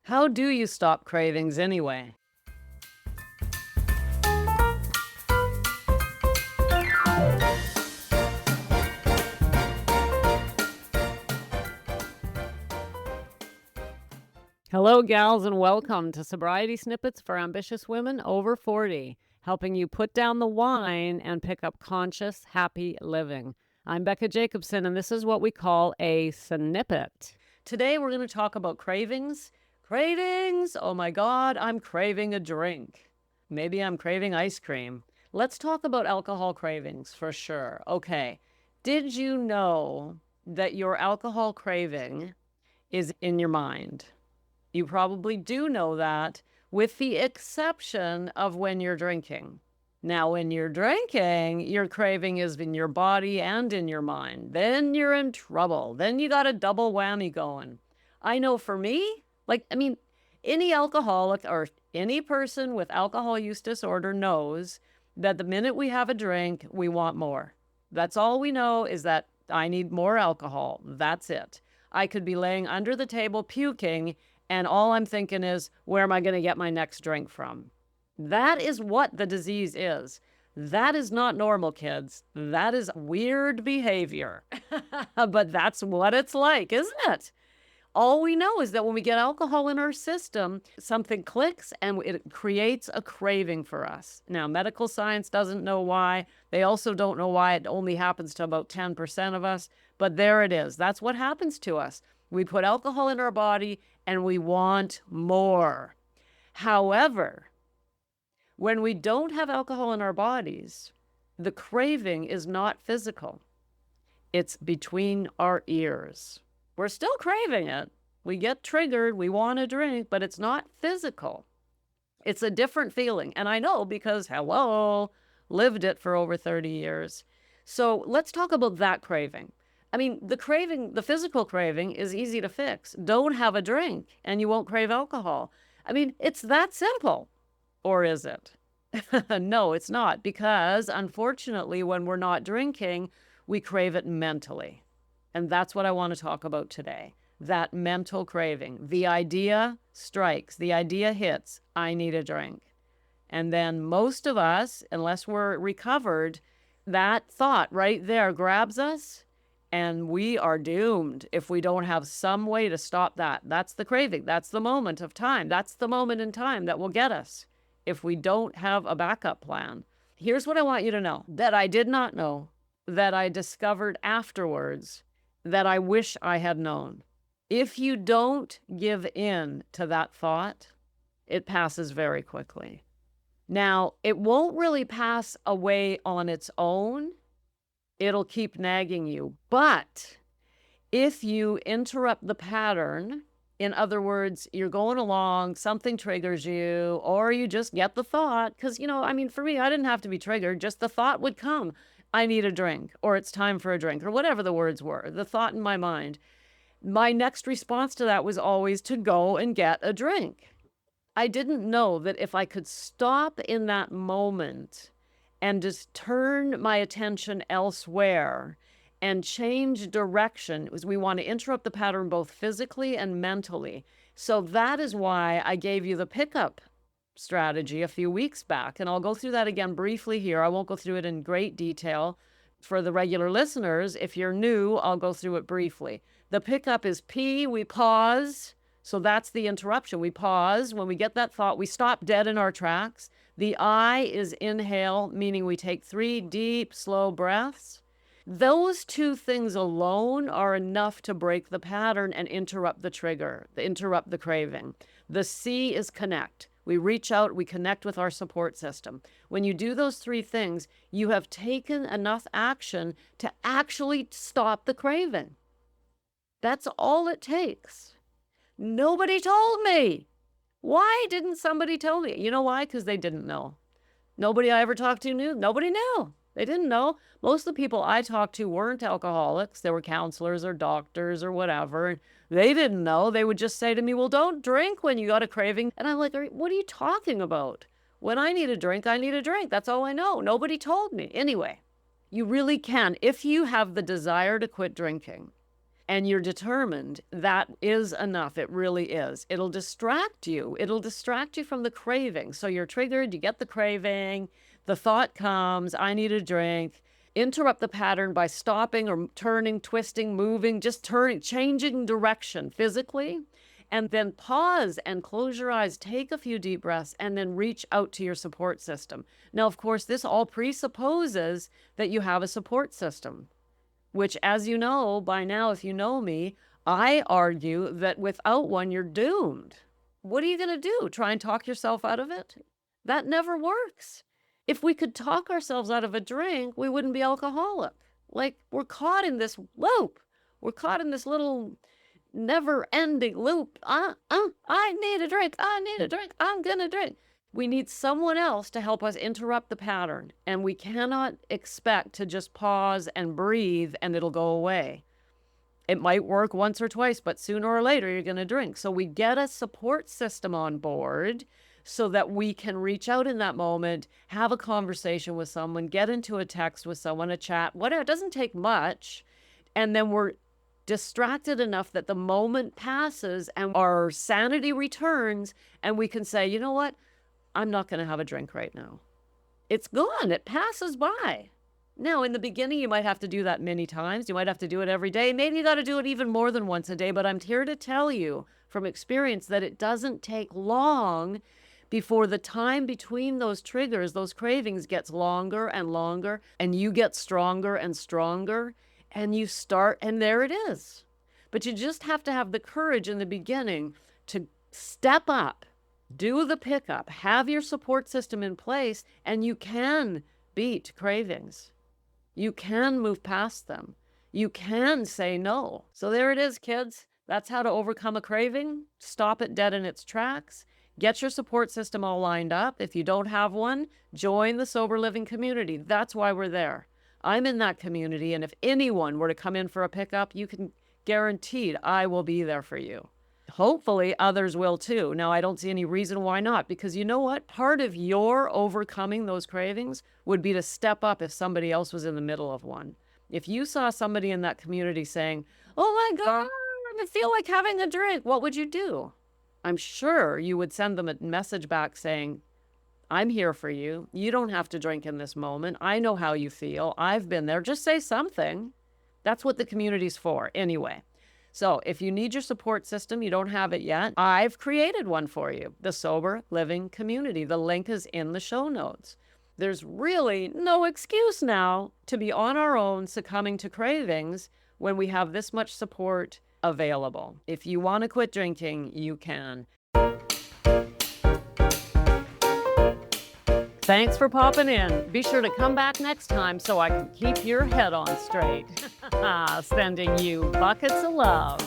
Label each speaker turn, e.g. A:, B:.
A: How do you stop cravings anyway? Hello, gals, and welcome to Sobriety Snippets for Ambitious Women Over 40, helping you put down the wine and pick up conscious, happy living. I'm Becca Jacobson, and this is what we call a snippet. Today, we're going to talk about cravings. Cravings! Oh my God, I'm craving a drink. Maybe I'm craving ice cream. Let's talk about alcohol cravings for sure. Okay, did you know that your alcohol craving is in your mind? You probably do know that, with the exception of when you're drinking. Now, when you're drinking, your craving is in your body and in your mind. Then you're in trouble. Then you got a double whammy going. I know for me, any alcoholic or any person with alcohol use disorder knows that the minute we have a drink, we want more. That's all we know, is that I need more alcohol. That's it. I could be laying under the table puking, and all I'm thinking is, where am I going to get my next drink from? That is what the disease is. That is not normal, kids. That is weird behavior. But that's what it's like, isn't it? All we know is that when we get alcohol in our system, something clicks and it creates a craving for us. Now, medical science doesn't know why. They also don't know why it only happens to about 10% of us. But there it is. That's what happens to us. We put alcohol in our body and we want more. However, when we don't have alcohol in our bodies, the craving is not physical. It's between our ears. We're still craving it. We get triggered. We want a drink, but it's not physical. It's a different feeling. And I know because, hello, lived it for over 30 years. So let's talk about that craving. I mean, the physical craving is easy to fix. Don't have a drink and you won't crave alcohol. I mean, it's that simple. Or is it? No, it's not, because unfortunately, when we're not drinking, we crave it mentally. And that's what I want to talk about today. That mental craving. The idea strikes, the idea hits, I need a drink. And then most of us, unless we're recovered, that thought right there grabs us. And we are doomed if we don't have some way to stop that. That's the craving. That's the moment of time. That's the moment in time that will get us if we don't have a backup plan. Here's what I want you to know that I did not know, that I discovered afterwards, that I wish I had known. If you don't give in to that thought, it passes very quickly. Now, it won't really pass away on its own. It'll keep nagging you. But if you interrupt the pattern, in other words, you're going along, something triggers you, or you just get the thought, because, for me, I didn't have to be triggered. Just the thought would come. I need a drink, or it's time for a drink, or whatever the words were, the thought in my mind. My next response to that was always to go and get a drink. I didn't know that if I could stop in that moment and just turn my attention elsewhere and change direction, as we want to interrupt the pattern both physically and mentally. So that is why I gave you the pickup strategy a few weeks back. And I'll go through that again briefly here. I won't go through it in great detail. For the regular listeners, if you're new, I'll go through it briefly. The pickup is P, we pause. So that's the interruption. We pause. When we get that thought, we stop dead in our tracks. The I is inhale, meaning we take 3 deep, slow breaths. Those two things alone are enough to break the pattern and interrupt the trigger, interrupt the craving. The C is connect. We reach out, we connect with our support system. When you do those 3 things, you have taken enough action to actually stop the craving. That's all it takes. Nobody told me. Why didn't somebody tell me? You know why? Because they didn't know. Nobody I ever talked to knew. Nobody knew. They didn't know. Most of the people I talked to weren't alcoholics. They were counselors or doctors or whatever. They didn't know. They would just say to me, well, don't drink when you got a craving. And I'm like, what are you talking about? When I need a drink, I need a drink. That's all I know. Nobody told me. Anyway, you really can. If you have the desire to quit drinking, and you're determined, that is enough. It really is. It'll distract you. It'll distract you from the craving. So you're triggered, you get the craving, the thought comes, I need a drink. Interrupt the pattern by stopping or turning, twisting, moving, just turning, changing direction physically. And then pause and close your eyes, take a few deep breaths, and then reach out to your support system. Now, of course, this all presupposes that you have a support system, which, as you know by now, if you know me, I argue that without one, you're doomed. What are you going to do? Try and talk yourself out of it? That never works. If we could talk ourselves out of a drink, we wouldn't be alcoholic. Like, we're caught in this loop. We're caught in this little never-ending loop. I need a drink. I need a drink. I'm going to drink. We need someone else to help us interrupt the pattern, and we cannot expect to just pause and breathe and it'll go away. It might work once or twice, but sooner or later you're going to drink. So we get a support system on board so that we can reach out in that moment, have a conversation with someone, get into a text with someone, a chat, whatever. It doesn't take much. And then we're distracted enough that the moment passes and our sanity returns and we can say, you know what? I'm not going to have a drink right now. It's gone. It passes by. Now, in the beginning, you might have to do that many times. You might have to do it every day. Maybe you got to do it even more than once a day. But I'm here to tell you from experience that it doesn't take long before the time between those triggers, those cravings gets longer and longer, and you get stronger and stronger, and you start, and there it is. But you just have to have the courage in the beginning to step up. Do the pickup, have your support system in place, and you can beat cravings. You can move past them. You can say no. So there it is, kids. That's how to overcome a craving. Stop it dead in its tracks. Get your support system all lined up. If you don't have one, join the sober living community. That's why we're there. I'm in that community, and if anyone were to come in for a pickup, you can guaranteed I will be there for you. Hopefully others will too. Now, I don't see any reason why not, because you know what? Part of your overcoming those cravings would be to step up if somebody else was in the middle of one. If you saw somebody in that community saying, oh my God, I feel like having a drink, what would you do? I'm sure you would send them a message back saying, I'm here for you. You don't have to drink in this moment. I know how you feel. I've been there. Just say something. That's what the community's for anyway. So if you need your support system, you don't have it yet, I've created one for you, the Sober Living Community. The link is in the show notes. There's really no excuse now to be on our own succumbing to cravings when we have this much support available. If you want to quit drinking, you can. Thanks for popping in. Be sure to come back next time so I can keep your head on straight. Sending you buckets of love.